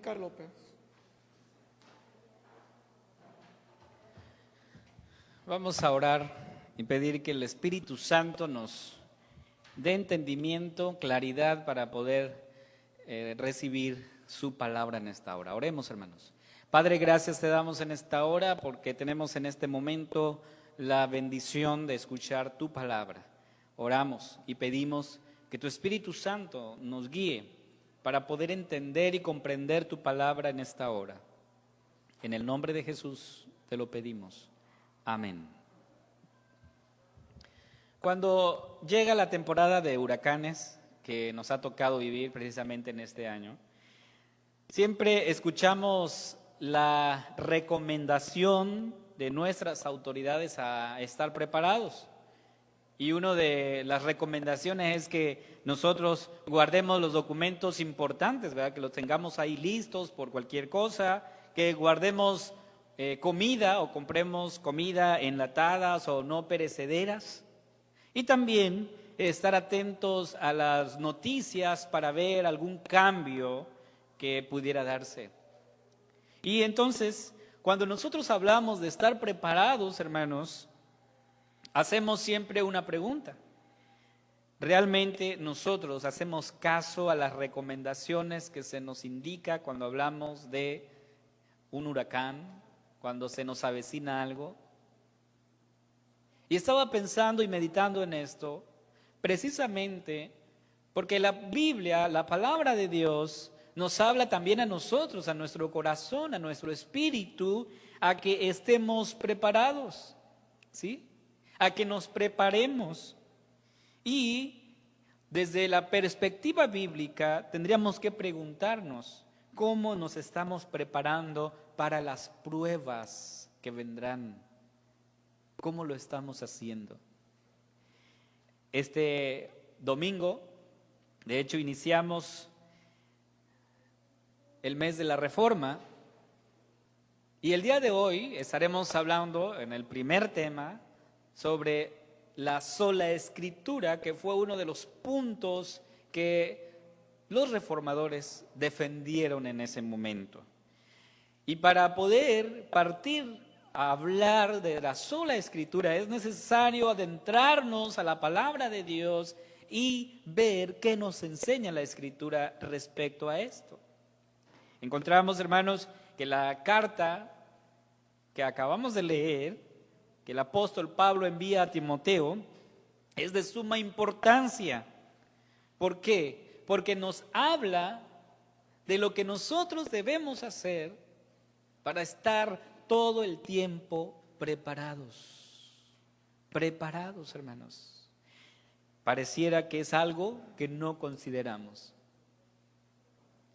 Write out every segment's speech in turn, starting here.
Amílcar López. Vamos a orar y pedir que el Espíritu Santo nos dé entendimiento, claridad para poder recibir su palabra en esta hora. Oremos, hermanos. Padre, gracias te damos en esta hora porque tenemos en este momento la bendición de escuchar tu palabra. Oramos y pedimos que tu Espíritu Santo nos guíe para poder entender y comprender tu palabra en esta hora. En el nombre de Jesús te lo pedimos. Amén. Cuando llega la temporada de huracanes que nos ha tocado vivir precisamente en este año, siempre escuchamos la recomendación de nuestras autoridades a estar preparados. Y una de las recomendaciones es que nosotros guardemos los documentos importantes, ¿verdad? Que los tengamos ahí listos por cualquier cosa, que guardemos comida o compremos comida enlatadas o no perecederas. Y también estar atentos a las noticias para ver algún cambio que pudiera darse. Y entonces, cuando nosotros hablamos de estar preparados, hermanos, hacemos siempre una pregunta. ¿Realmente nosotros hacemos caso a las recomendaciones que se nos indica cuando hablamos de un huracán, cuando se nos avecina algo? Y estaba pensando y meditando en esto, precisamente porque la Biblia, la palabra de Dios, nos habla también a nosotros, a nuestro corazón, a nuestro espíritu, a que estemos preparados, ¿sí? A que nos preparemos. Y desde la perspectiva bíblica tendríamos que preguntarnos cómo nos estamos preparando para las pruebas que vendrán. ¿Cómo lo estamos haciendo? Este domingo, de hecho, iniciamos el mes de la Reforma y el día de hoy estaremos hablando en el primer tema sobre la sola escritura, que fue uno de los puntos que los reformadores defendieron en ese momento. Y para poder partir a hablar de la sola escritura es necesario adentrarnos a la palabra de Dios y ver qué nos enseña la escritura respecto a esto. Encontramos, hermanos, que la carta que acabamos de leer, que el apóstol Pablo envía a Timoteo, es de suma importancia. ¿Por qué? Porque nos habla de lo que nosotros debemos hacer para estar todo el tiempo preparados. Preparados, hermanos. Pareciera que es algo que no consideramos.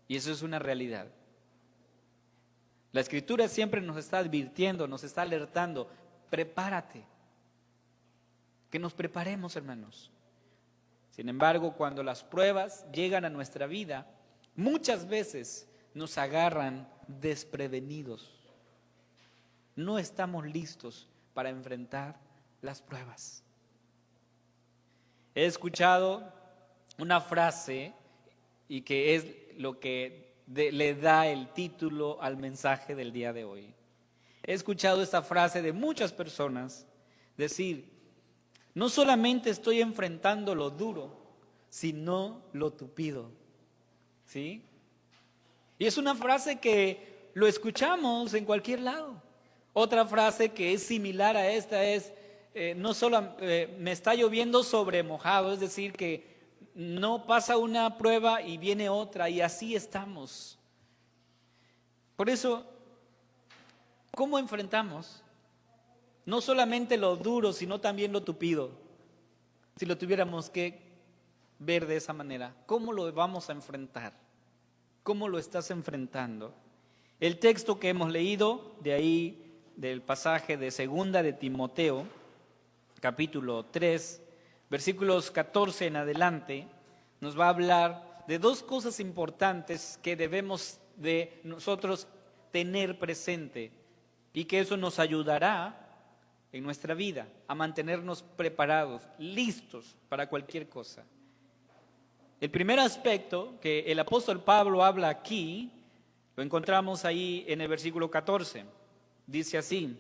Y eso es una realidad. La Escritura siempre nos está advirtiendo, nos está alertando. Prepárate. Que nos preparemos, hermanos. Sin embargo, cuando las pruebas llegan a nuestra vida, muchas veces nos agarran desprevenidos. No estamos listos para enfrentar las pruebas. He escuchado una frase y que es lo que le da el título al mensaje del día de hoy. He escuchado esta frase de muchas personas decir: no solamente estoy enfrentando lo duro, sino lo tupido. ¿Sí? Y es una frase que lo escuchamos en cualquier lado. Otra frase que es similar a esta es, no solo me está lloviendo sobre mojado, es decir, que no pasa una prueba y viene otra, y así estamos. Por eso, ¿cómo enfrentamos? No solamente lo duro, sino también lo tupido. Si lo tuviéramos que ver de esa manera, ¿cómo lo vamos a enfrentar? ¿Cómo lo estás enfrentando? El texto que hemos leído, de ahí del pasaje de segunda de Timoteo, capítulo 3, versículos 14 en adelante, nos va a hablar de dos cosas importantes que debemos de nosotros tener presente y que eso nos ayudará en nuestra vida a mantenernos preparados, listos para cualquier cosa. El primer aspecto que el apóstol Pablo habla aquí Lo encontramos ahí en el versículo 14. Dice así: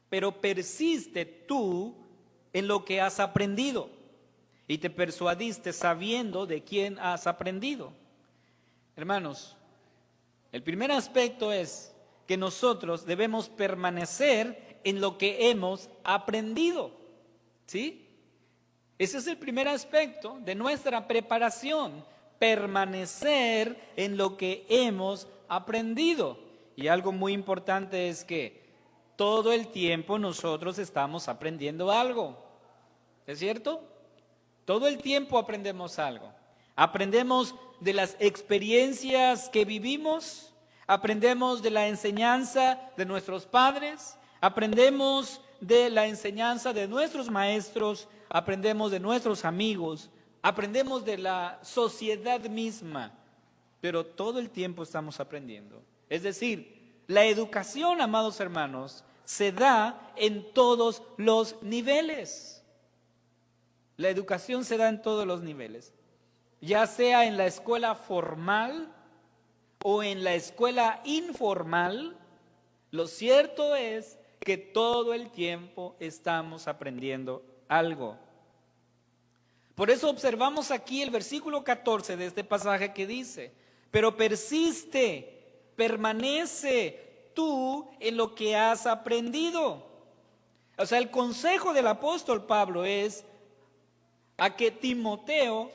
pero persiste tú en lo que has aprendido y te persuadiste sabiendo de quién has aprendido. Hermanos, el primer aspecto es que nosotros debemos permanecer en lo que hemos aprendido, ¿sí? Ese es el primer aspecto de nuestra preparación, permanecer en lo que hemos aprendido. Y algo muy importante es que todo el tiempo nosotros estamos aprendiendo algo, ¿es cierto? Todo el tiempo aprendemos algo. Aprendemos de las experiencias que vivimos, aprendemos de la enseñanza de nuestros padres, aprendemos de la enseñanza de nuestros maestros, aprendemos de nuestros amigos, aprendemos de la sociedad misma, pero todo el tiempo estamos aprendiendo. Es decir, la educación, amados hermanos, se da en todos los niveles. La educación se da en todos los niveles, ya sea en la escuela formal o en la escuela informal. Lo cierto es que todo el tiempo estamos aprendiendo algo. Por eso observamos aquí el versículo 14 de este pasaje que dice: pero persiste, permanece tú en lo que has aprendido. O sea, el consejo del apóstol Pablo es a que Timoteo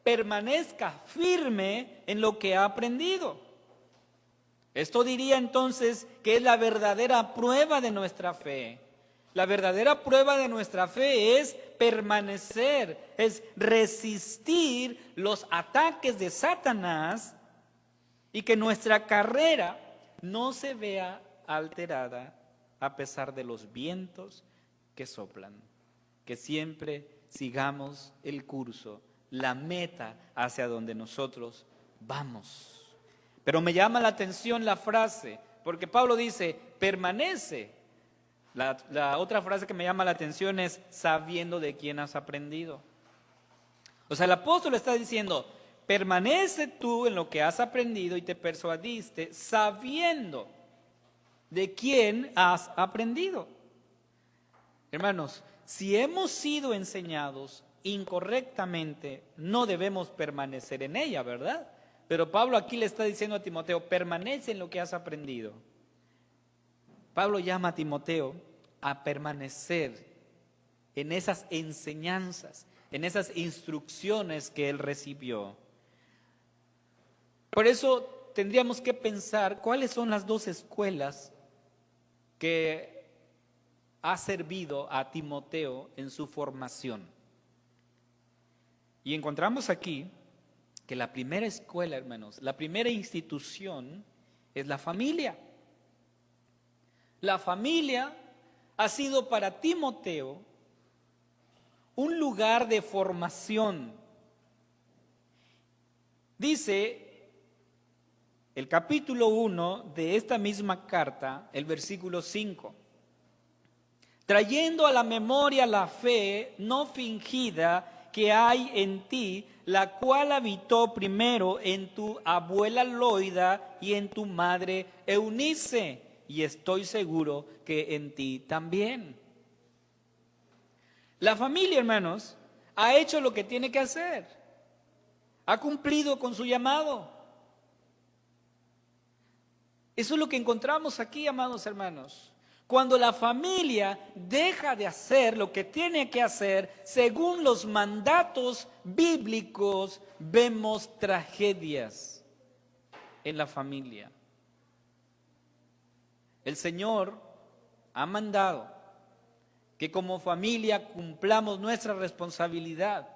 permanezca firme en lo que ha aprendido. Esto diría entonces que es la verdadera prueba de nuestra fe. La verdadera prueba de nuestra fe es permanecer, es resistir los ataques de Satanás y que nuestra carrera no se vea alterada a pesar de los vientos que soplan. Que siempre sigamos el curso, la meta hacia donde nosotros vamos. Pero me llama la atención la frase, porque Pablo dice, permanece. La otra frase que me llama la atención es, sabiendo de quién has aprendido. O sea, el apóstol está diciendo, permanece tú en lo que has aprendido y te persuadiste sabiendo de quién has aprendido. Hermanos, si hemos sido enseñados incorrectamente, no debemos permanecer en ella, ¿verdad? Pero Pablo aquí le está diciendo a Timoteo, permanece en lo que has aprendido. Pablo llama a Timoteo a permanecer en esas enseñanzas, en esas instrucciones que él recibió. Por eso tendríamos que pensar cuáles son las dos escuelas que ha servido a Timoteo en su formación. Y encontramos aquí que la primera escuela, hermanos, la primera institución es la familia. La familia ha sido para Timoteo un lugar de formación. Dice el capítulo 1 de esta misma carta, el versículo 5. Trayendo a la memoria la fe no fingida que hay en ti, la cual habitó primero en tu abuela Loida y en tu madre Eunice, y estoy seguro que en ti también. La familia, hermanos, ha hecho lo que tiene que hacer. Ha cumplido con su llamado. Eso es lo que encontramos aquí, amados hermanos. Cuando la familia deja de hacer lo que tiene que hacer según los mandatos bíblicos, vemos tragedias en la familia. El Señor ha mandado que como familia cumplamos nuestra responsabilidad.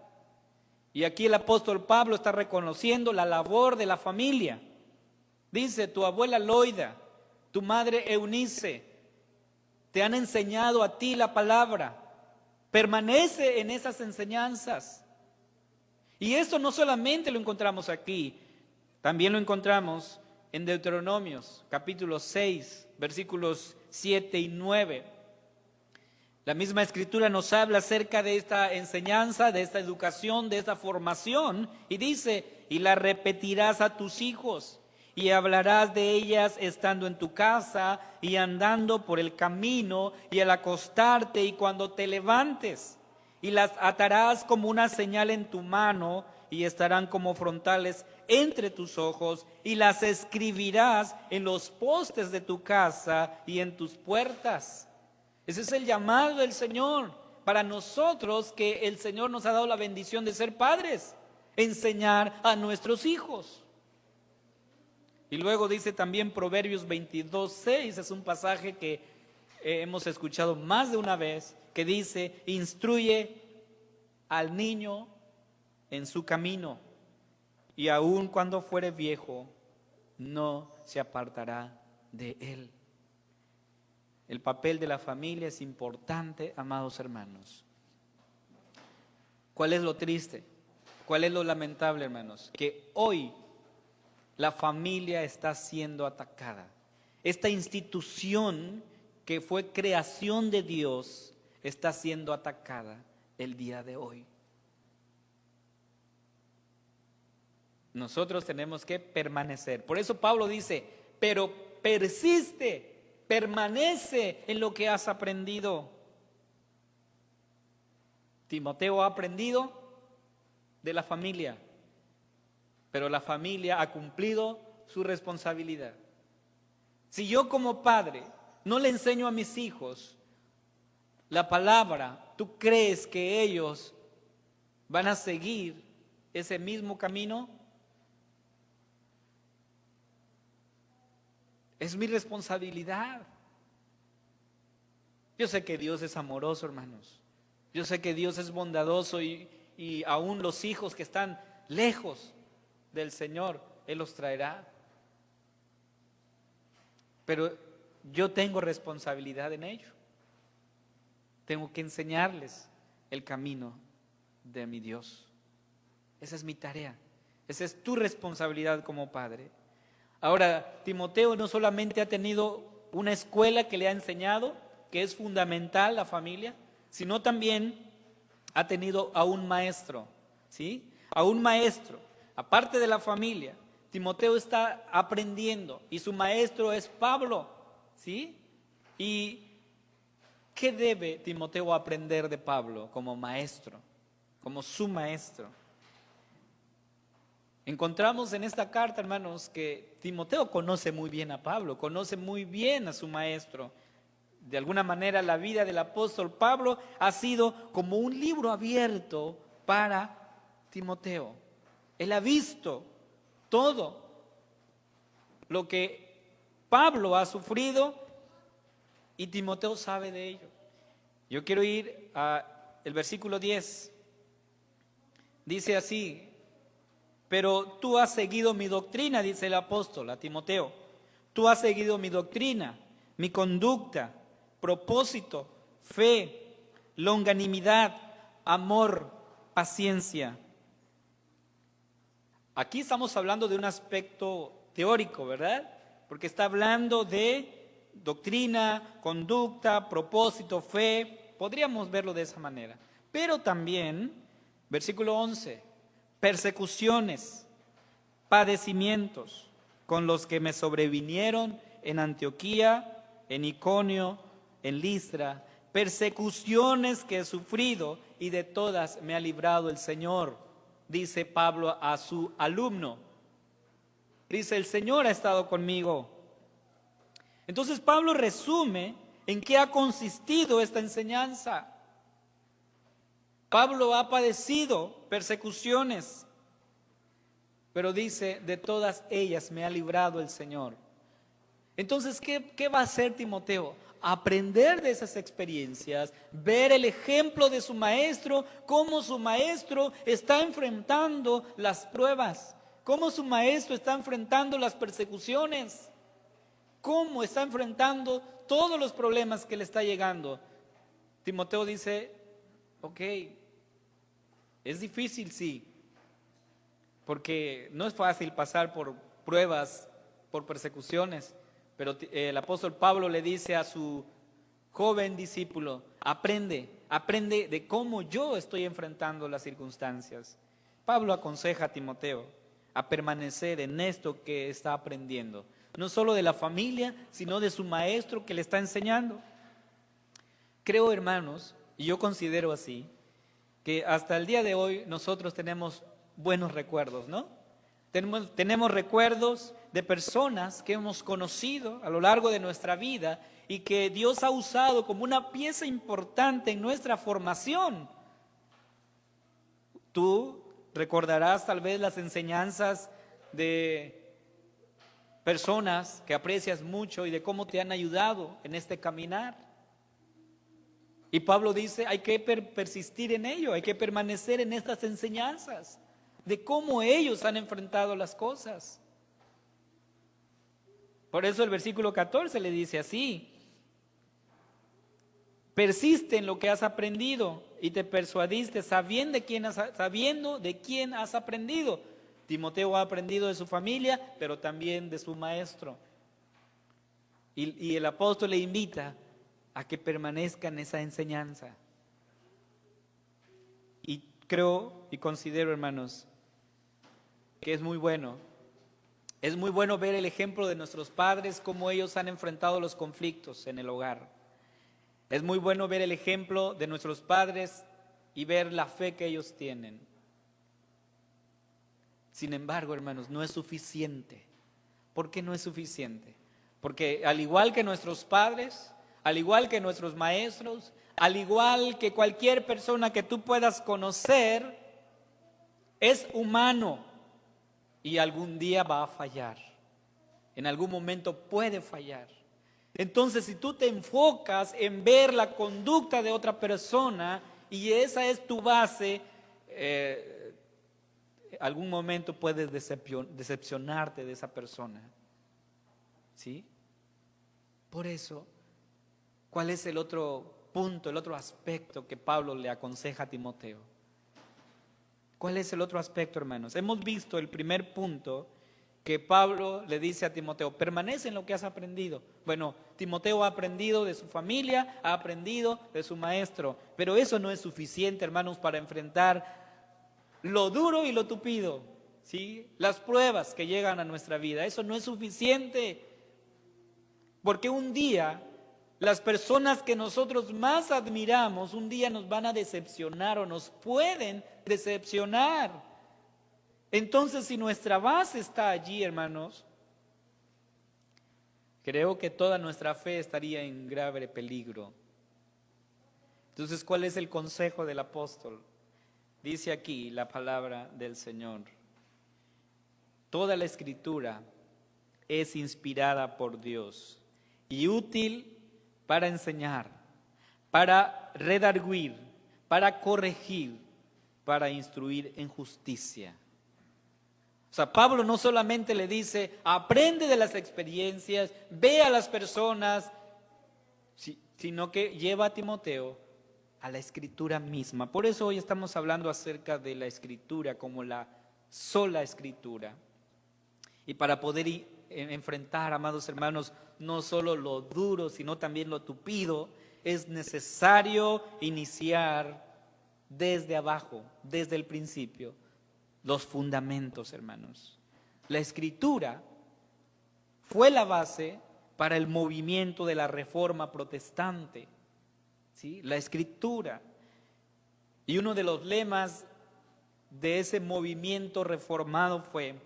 Y aquí el apóstol Pablo está reconociendo la labor de la familia. Dice, tu abuela Loida, tu madre Eunice, te han enseñado a ti la palabra. Permanece en esas enseñanzas. Y esto no solamente lo encontramos aquí, también lo encontramos en Deuteronomios, capítulo 6, versículos 7 y 9. La misma escritura nos habla acerca de esta enseñanza, de esta educación, de esta formación, y dice, y la repetirás a tus hijos, y hablarás de ellas estando en tu casa y andando por el camino y al acostarte y cuando te levantes. Y las atarás como una señal en tu mano y estarán como frontales entre tus ojos y las escribirás en los postes de tu casa y en tus puertas. Ese es el llamado del Señor para nosotros, que el Señor nos ha dado la bendición de ser padres, enseñar a nuestros hijos. Y luego dice también Proverbios 22:6, es un pasaje que hemos escuchado más de una vez, que dice: instruye al niño en su camino, y aun cuando fuere viejo, no se apartará de él. El papel de la familia es importante, amados hermanos. ¿Cuál es lo triste? ¿Cuál es lo lamentable, hermanos? Que hoy la familia está siendo atacada. Esta institución que fue creación de Dios está siendo atacada el día de hoy. Nosotros tenemos que permanecer. Por eso Pablo dice: pero persiste, permanece en lo que has aprendido. Timoteo ha aprendido de la familia, pero la familia ha cumplido su responsabilidad. Si yo como padre no le enseño a mis hijos la palabra, ¿tú crees que ellos van a seguir ese mismo camino? Es mi responsabilidad. Yo sé que Dios es amoroso, hermanos. Yo sé que Dios es bondadoso y aún los hijos que están lejos del Señor, Él los traerá. Pero yo tengo responsabilidad en ello. Tengo que enseñarles el camino de mi Dios. Esa es mi tarea. Esa es tu responsabilidad como padre. Ahora, Timoteo no solamente ha tenido una escuela que le ha enseñado, que es fundamental la familia, sino también ha tenido a un maestro, ¿sí? A un maestro, aparte de la familia. Timoteo está aprendiendo y su maestro es Pablo, ¿sí? ¿Y qué debe Timoteo aprender de Pablo como maestro, como su maestro? Encontramos en esta carta, hermanos, que Timoteo conoce muy bien a Pablo, conoce muy bien a su maestro. De alguna manera, la vida del apóstol Pablo ha sido como un libro abierto para Timoteo. Él ha visto todo lo que Pablo ha sufrido y Timoteo sabe de ello. Yo quiero ir al versículo 10. Dice así: pero tú has seguido mi doctrina, dice el apóstol a Timoteo. Tú has seguido mi doctrina, mi conducta, propósito, fe, longanimidad, amor, paciencia. Aquí estamos hablando de un aspecto teórico, ¿verdad? Porque está hablando de doctrina, conducta, propósito, fe. Podríamos verlo de esa manera. Pero también, versículo 11, persecuciones, padecimientos con los que me sobrevinieron en Antioquía, en Iconio, en Listra, persecuciones que he sufrido y de todas me ha librado el Señor, dice Pablo a su alumno. Dice: el Señor ha estado conmigo. Entonces Pablo resume en qué ha consistido esta enseñanza. Pablo ha padecido persecuciones, pero dice: de todas ellas me ha librado el Señor. Entonces, ¿qué va a hacer Timoteo? Aprender de esas experiencias, ver el ejemplo de su maestro, cómo su maestro está enfrentando las pruebas, cómo su maestro está enfrentando las persecuciones, cómo está enfrentando todos los problemas que le está llegando. Timoteo dice: ok, es difícil, sí, porque no es fácil pasar por pruebas, por persecuciones, pero el apóstol Pablo le dice a su joven discípulo: aprende de cómo yo estoy enfrentando las circunstancias. Pablo aconseja a Timoteo: a permanecer en esto que está aprendiendo. No solo de la familia, sino de su maestro que le está enseñando. Creo, hermanos, y yo considero así, que hasta el día de hoy nosotros tenemos buenos recuerdos, ¿no? Tenemos recuerdos de personas que hemos conocido a lo largo de nuestra vida y que Dios ha usado como una pieza importante en nuestra formación. Tú recordarás tal vez las enseñanzas de personas que aprecias mucho y de cómo te han ayudado en este caminar. Y Pablo dice, hay que persistir en ello, hay que permanecer en estas enseñanzas de cómo ellos han enfrentado las cosas. Por eso el versículo 14 le dice así: persiste en lo que has aprendido y te persuadiste sabiendo de quién has aprendido. Timoteo ha aprendido de su familia, pero también de su maestro. Y el apóstol le invita a que permanezca en esa enseñanza. Y creo y considero, hermanos, que es muy bueno ver el ejemplo de nuestros padres, cómo ellos han enfrentado los conflictos en el hogar. Es muy bueno ver el ejemplo de nuestros padres y ver la fe que ellos tienen. Sin embargo, hermanos, no es suficiente. ¿Por qué no es suficiente? Porque al igual que nuestros padres, al igual que nuestros maestros, al igual que cualquier persona que tú puedas conocer, es humano y algún día va a fallar. En algún momento puede fallar. Entonces, si tú te enfocas en ver la conducta de otra persona y esa es tu base, algún momento puedes decepcionarte de esa persona. ¿Sí? Por eso, ¿cuál es el otro punto, el otro aspecto que Pablo le aconseja a Timoteo? ¿Cuál es el otro aspecto, hermanos? Hemos visto el primer punto que Pablo le dice a Timoteo: permanece en lo que has aprendido. Bueno, Timoteo ha aprendido de su familia, ha aprendido de su maestro, pero eso no es suficiente, hermanos, para enfrentar lo duro y lo tupido, ¿sí? Las pruebas que llegan a nuestra vida. Eso no es suficiente, porque un día las personas que nosotros más admiramos, un día nos van a decepcionar o nos pueden decepcionar. Entonces, si nuestra base está allí, hermanos, creo que toda nuestra fe estaría en grave peligro. Entonces, ¿cuál es el consejo del apóstol? Dice aquí la palabra del Señor: toda la escritura es inspirada por Dios y útil para enseñar, para redarguir, para corregir, para instruir en justicia. O sea, Pablo no solamente le dice, aprende de las experiencias, ve a las personas, sino que lleva a Timoteo a la escritura misma. Por eso hoy estamos hablando acerca de la escritura como la sola escritura. Y para poder enfrentar, amados hermanos, no solo lo duro, sino también lo tupido, es necesario iniciar desde abajo, desde el principio, los fundamentos, hermanos. La escritura fue la base para el movimiento de la Reforma protestante, ¿sí? La escritura. Y uno de los lemas de ese movimiento reformado fue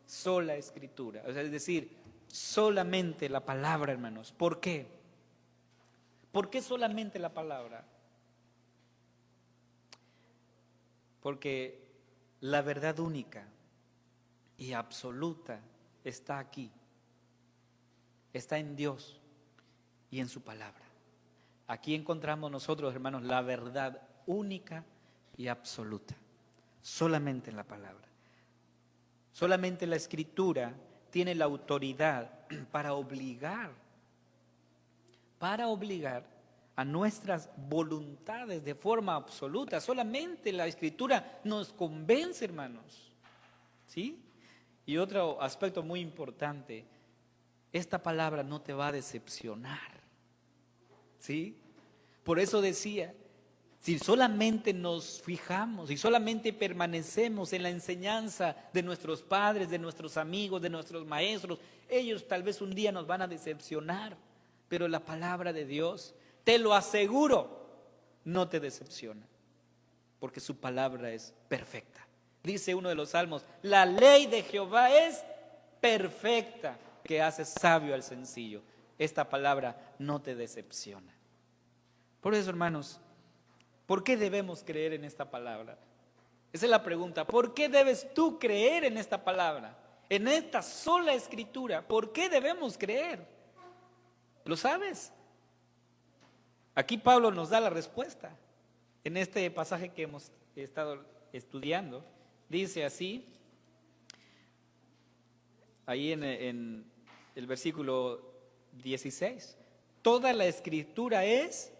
sola escritura, o sea, es decir, solamente la palabra, hermanos. ¿Por qué? ¿Por qué solamente la palabra? Porque la verdad única y absoluta está aquí, está en Dios y en su palabra. Aquí encontramos nosotros, hermanos, la verdad única y absoluta, solamente en la palabra. Solamente la escritura tiene la autoridad para obligar a nuestras voluntades de forma absoluta. Solamente la escritura nos convence, hermanos, ¿sí? Y otro aspecto muy importante: esta palabra no te va a decepcionar, ¿sí? Por eso decía, Si solamente nos fijamos y solamente permanecemos en la enseñanza de nuestros padres, de nuestros amigos, de nuestros maestros, ellos tal vez un día nos van a decepcionar, pero la palabra de Dios, te lo aseguro, no te decepciona, porque su palabra es perfecta. Dice uno de los salmos, la ley de Jehová es perfecta, que hace sabio al sencillo. Esta palabra no te decepciona. Por eso, hermanos, ¿por qué debemos creer en esta palabra? Esa es la pregunta. ¿Por qué debes tú creer en esta palabra? En esta sola escritura. ¿Por qué debemos creer? ¿Lo sabes? Aquí Pablo nos da la respuesta. En este pasaje que hemos estado estudiando, dice así, ahí en el versículo 16, toda la escritura es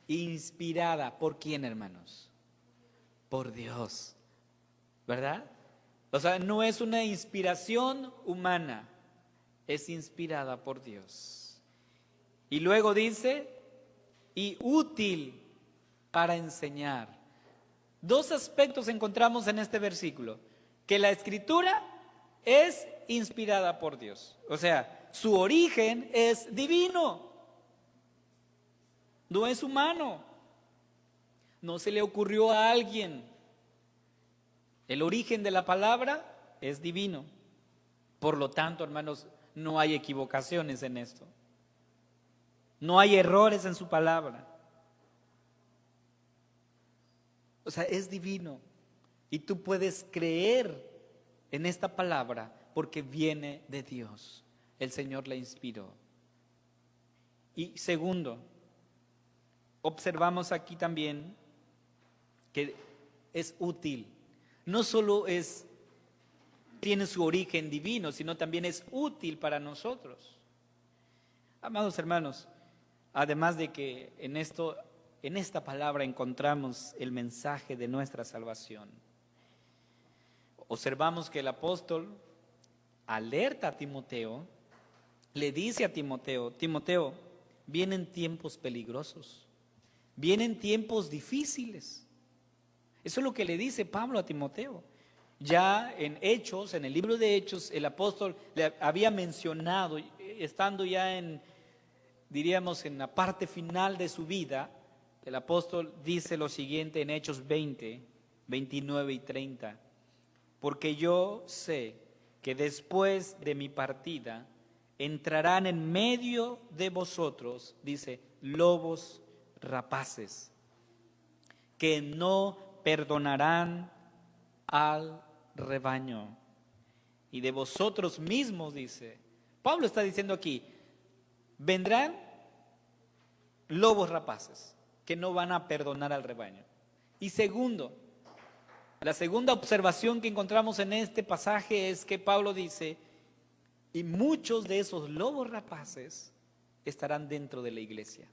inspirada. ¿Por quién, hermanos? Por Dios, ¿verdad? O sea, no es una inspiración humana, es inspirada por Dios. Y luego dice, y útil para enseñar. Dos aspectos encontramos en este versículo, que la escritura es inspirada por Dios. O sea, su origen es divino. No es humano, no se le ocurrió a alguien. El origen de la palabra es divino. Por lo tanto, hermanos, no hay equivocaciones en esto. No hay errores en su palabra. O sea, es divino. Y tú puedes creer en esta palabra porque viene de Dios. El Señor la inspiró. Y segundo, observamos aquí también que es útil. No solo tiene su origen divino, sino también es útil para nosotros. Amados hermanos, además de que en esta palabra encontramos el mensaje de nuestra salvación, observamos que el apóstol alerta a Timoteo, le dice a Timoteo, Timoteo, vienen tiempos peligrosos. Vienen tiempos difíciles. Eso es lo que le dice Pablo a Timoteo. Ya en Hechos, en el libro de Hechos, el apóstol le había mencionado, estando ya diríamos, en la parte final de su vida, el apóstol dice lo siguiente en Hechos 20, 29 y 30. Porque yo sé que después de mi partida entrarán en medio de vosotros, dice, lobos rapaces, que no perdonarán al rebaño. Y de vosotros mismos, dice, Pablo está diciendo aquí, vendrán lobos rapaces, que no van a perdonar al rebaño. Y segundo, la segunda observación que encontramos en este pasaje es que Pablo dice, y muchos de esos lobos rapaces estarán dentro de la iglesia.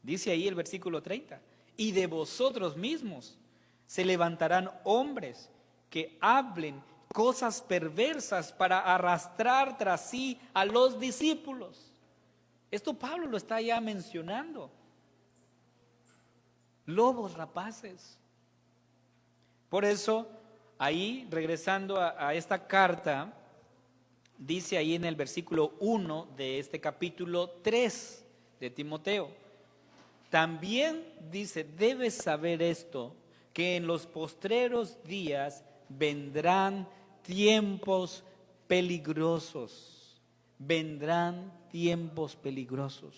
Dice ahí el versículo 30, y de vosotros mismos se levantarán hombres que hablen cosas perversas para arrastrar tras sí a los discípulos. Esto Pablo lo está ya mencionando. Lobos rapaces. Por eso, ahí, regresando a esta carta, dice ahí en el versículo 1 de este capítulo 3 de Timoteo, también dice, debes saber esto, que en los postreros días vendrán tiempos peligrosos. Vendrán tiempos peligrosos.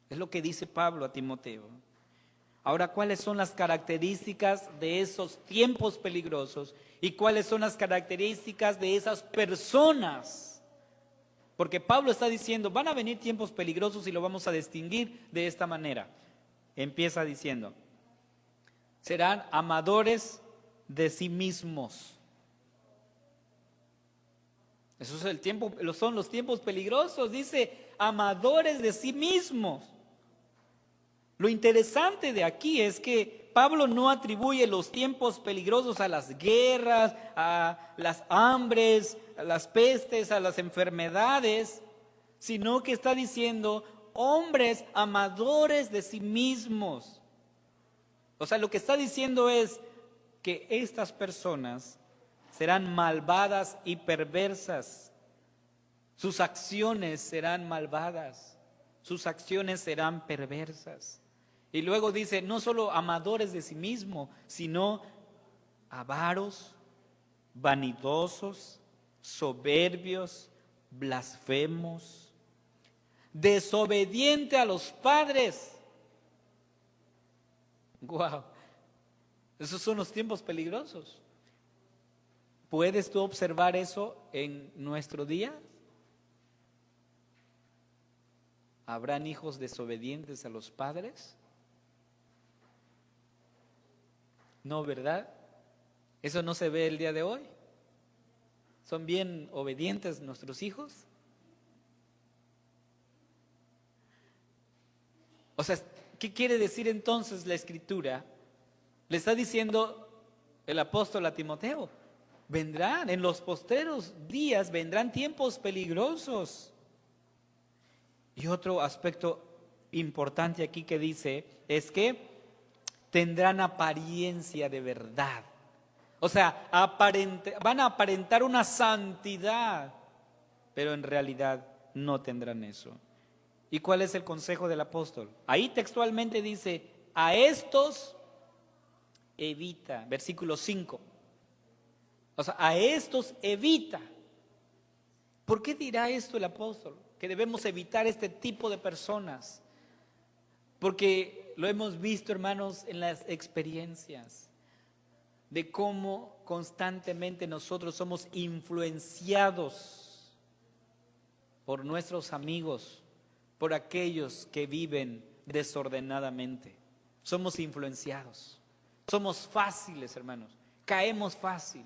Es lo que dice Pablo a Timoteo. Ahora, ¿cuáles son las características de esos tiempos peligrosos? ¿Y cuáles son las características de esas personas? Porque Pablo está diciendo, van a venir tiempos peligrosos y lo vamos a distinguir de esta manera. Empieza diciendo, serán amadores de sí mismos. Eso es el tiempo, son los tiempos peligrosos, dice, amadores de sí mismos. Lo interesante de aquí es que Pablo no atribuye los tiempos peligrosos a las guerras, a las hambres, a las pestes, a las enfermedades, sino que está diciendo hombres amadores de sí mismos. O sea, lo que está diciendo es que estas personas serán malvadas y perversas. Sus acciones serán malvadas, sus acciones serán perversas. Y luego dice, no solo amadores de sí mismo, sino avaros, vanidosos, soberbios, blasfemos, desobediente a los padres. Wow, esos son los tiempos peligrosos. ¿Puedes tú observar eso en nuestro día? ¿Habrán hijos desobedientes a los padres? No, ¿verdad? Eso no se ve el día de hoy. ¿Son bien obedientes nuestros hijos? O sea, ¿qué quiere decir entonces la Escritura? Le está diciendo el apóstol a Timoteo, vendrán, en los postreros días vendrán tiempos peligrosos. Y otro aspecto importante aquí que dice es que tendrán apariencia de verdad. O sea, van a aparentar una santidad, pero en realidad no tendrán eso. ¿Y cuál es el consejo del apóstol? Ahí textualmente dice, a estos evita, versículo 5. O sea, a estos evita. ¿Por qué dirá esto el apóstol? Que debemos evitar este tipo de personas. Porque lo hemos visto, hermanos, en las experiencias de cómo constantemente nosotros somos influenciados por nuestros amigos, por aquellos que viven desordenadamente. Somos influenciados. Somos fáciles, hermanos. Caemos fácil.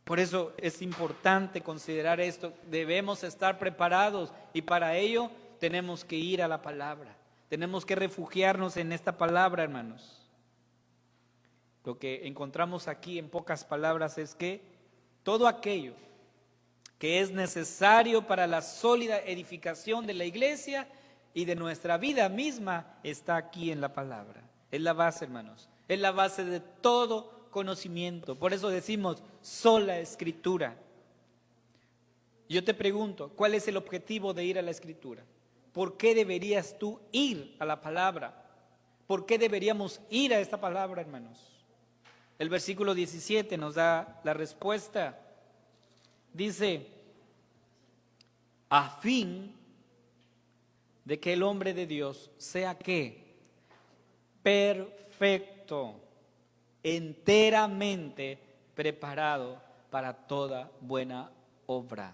Por eso es importante considerar esto. Debemos estar preparados y para ello tenemos que ir a la palabra. Tenemos que refugiarnos en esta palabra, hermanos. Lo que encontramos aquí en pocas palabras es que todo aquello que es necesario para la sólida edificación de la iglesia y de nuestra vida misma está aquí en la palabra. Es la base, hermanos. Es la base de todo conocimiento. Por eso decimos sola Escritura. Yo te pregunto, ¿cuál es el objetivo de ir a la Escritura? ¿Por qué deberías tú ir a la palabra? ¿Por qué deberíamos ir a esta palabra, hermanos? El versículo 17 nos da la respuesta. Dice, a fin de que el hombre de Dios sea ¿qué? Perfecto, enteramente preparado para toda buena obra.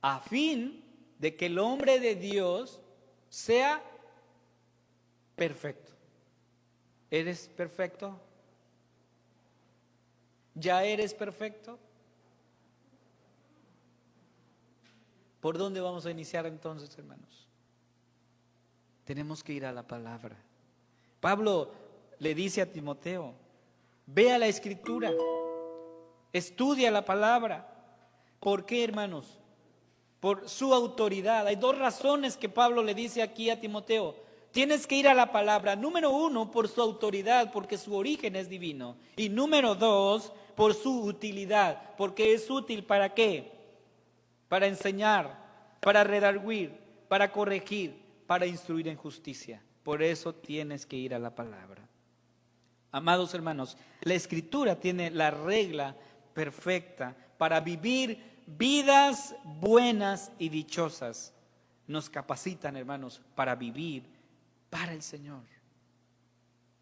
A fin de que el hombre de Dios sea perfecto. ¿Eres perfecto? ¿Ya eres perfecto? ¿Por dónde vamos a iniciar entonces, hermanos? Tenemos que ir a la palabra. Pablo le dice a Timoteo, ve a la Escritura, estudia la palabra. ¿Por qué, hermanos? Por su autoridad. Hay dos razones que Pablo le dice aquí a Timoteo. Tienes que ir a la palabra. Número uno, por su autoridad, porque su origen es divino. Y número dos, por su utilidad, porque es útil ¿para qué? Para enseñar, para redarguir, para corregir, para instruir en justicia. Por eso tienes que ir a la palabra. Amados hermanos, la Escritura tiene la regla perfecta para vivir vidas buenas y dichosas. Nos capacitan, hermanos, para vivir para el Señor,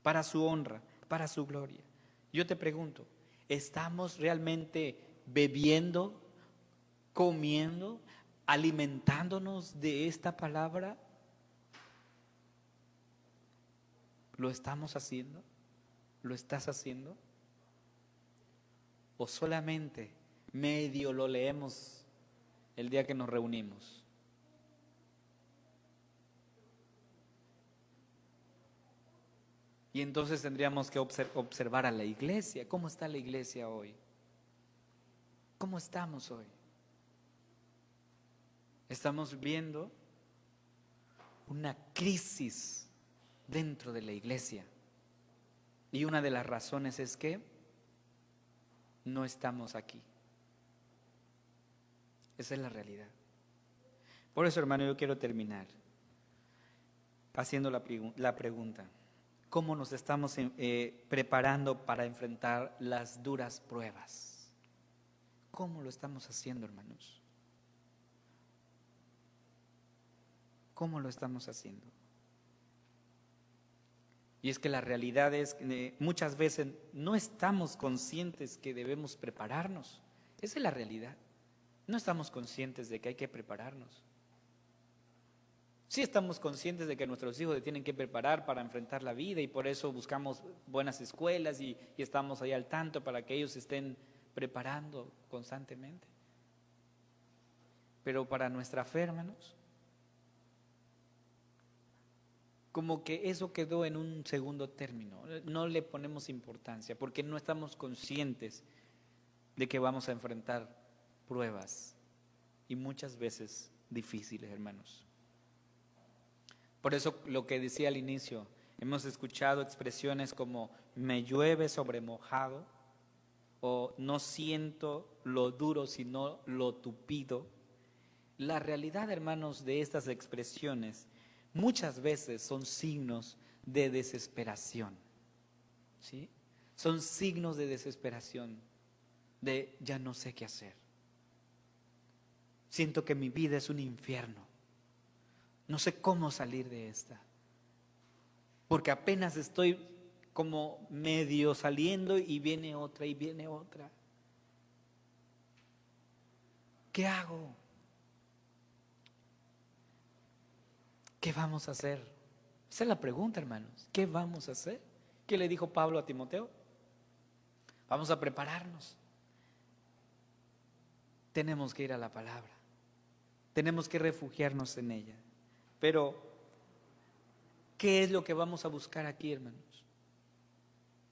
para su honra, para su gloria. Yo te pregunto, ¿estamos realmente bebiendo, comiendo, alimentándonos de esta palabra? ¿Lo estamos haciendo? ¿Lo estás haciendo? ¿O solamente medio lo leemos el día que nos reunimos? Y entonces tendríamos que observar a la iglesia. ¿Cómo está la iglesia hoy? ¿Cómo estamos hoy? Estamos viendo una crisis dentro de la iglesia. Y una de las razones es que no estamos aquí. Esa es la realidad. Por eso, hermano, yo quiero terminar haciendo la pregunta: ¿cómo nos estamos preparando para enfrentar las duras pruebas? ¿Cómo lo estamos haciendo, hermanos? ¿Cómo lo estamos haciendo? Y es que la realidad es que muchas veces no estamos conscientes que debemos prepararnos. Esa es la realidad. No estamos conscientes de que hay que prepararnos. Sí estamos conscientes de que nuestros hijos se tienen que preparar para enfrentar la vida y por eso buscamos buenas escuelas y estamos ahí al tanto para que ellos se estén preparando constantemente. Pero para nuestra fe, hermanos, como que eso quedó en un segundo término. No le ponemos importancia porque no estamos conscientes de que vamos a enfrentar pruebas y muchas veces difíciles, hermanos. Por eso lo que decía al inicio, hemos escuchado expresiones como me llueve sobre mojado o no siento lo duro sino lo tupido. La realidad, hermanos, de estas expresiones muchas veces son signos de desesperación, ¿sí? Son signos de desesperación, de ya no sé qué hacer. Siento que mi vida es un infierno. No sé cómo salir de esta. Porque apenas estoy como medio saliendo y viene otra y viene otra. ¿Qué hago? ¿Qué vamos a hacer? Esa es la pregunta, hermanos. ¿Qué vamos a hacer? ¿Qué le dijo Pablo a Timoteo? Vamos a prepararnos. Tenemos que ir a la palabra. Tenemos que refugiarnos en ella. Pero, ¿qué es lo que vamos a buscar aquí, hermanos?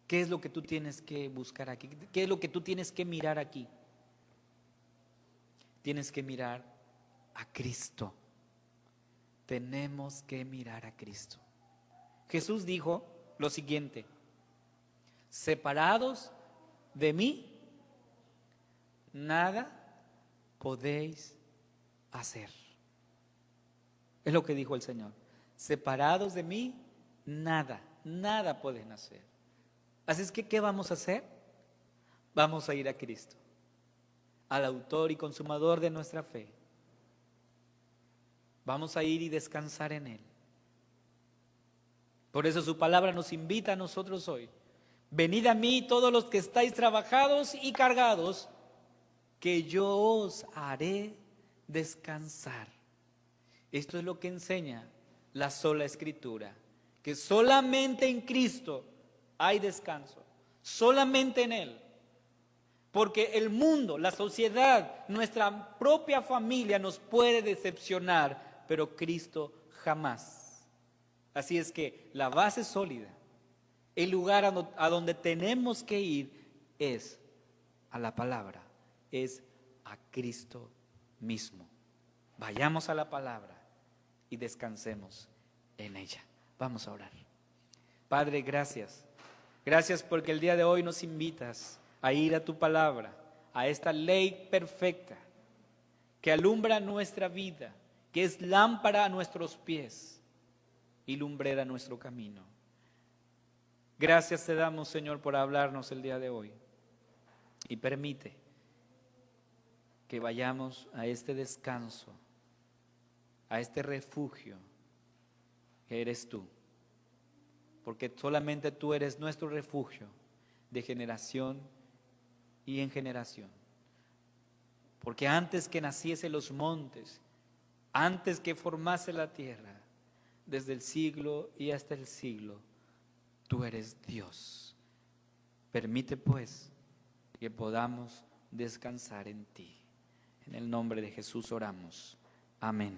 ¿Qué es lo que tú tienes que buscar aquí? ¿Qué es lo que tú tienes que mirar aquí? Tienes que mirar a Cristo. Tenemos que mirar a Cristo. Jesús dijo lo siguiente: separados de mí, nada podéis hacer. Es lo que dijo el Señor. Separados de mí, nada pueden hacer. Así es que, ¿qué vamos a hacer? Vamos a ir a Cristo, al autor y consumador de nuestra fe. Vamos a ir y descansar en Él. Por eso su palabra nos invita a nosotros hoy: venid a mí todos los que estáis trabajados y cargados, que yo os haré descansar. Esto es lo que enseña la sola Escritura, que solamente en Cristo hay descanso, solamente en Él. Porque el mundo, la sociedad, nuestra propia familia nos puede decepcionar, pero Cristo jamás. Así es que la base sólida, el lugar a donde tenemos que ir es a la palabra, es a Cristo mismo. Vayamos a la palabra y descansemos en ella. Vamos a orar. Padre, gracias. Gracias porque el día de hoy nos invitas a ir a tu palabra, a esta ley perfecta que alumbra nuestra vida, que es lámpara a nuestros pies y lumbrera a nuestro camino. Gracias te damos, Señor, por hablarnos el día de hoy. Y permite que vayamos a este descanso, a este refugio que eres tú. Porque solamente tú eres nuestro refugio de generación y en generación. Porque antes que naciese los montes, antes que formase la tierra, desde el siglo y hasta el siglo, tú eres Dios. Permite pues que podamos descansar en ti. En el nombre de Jesús oramos. Amén.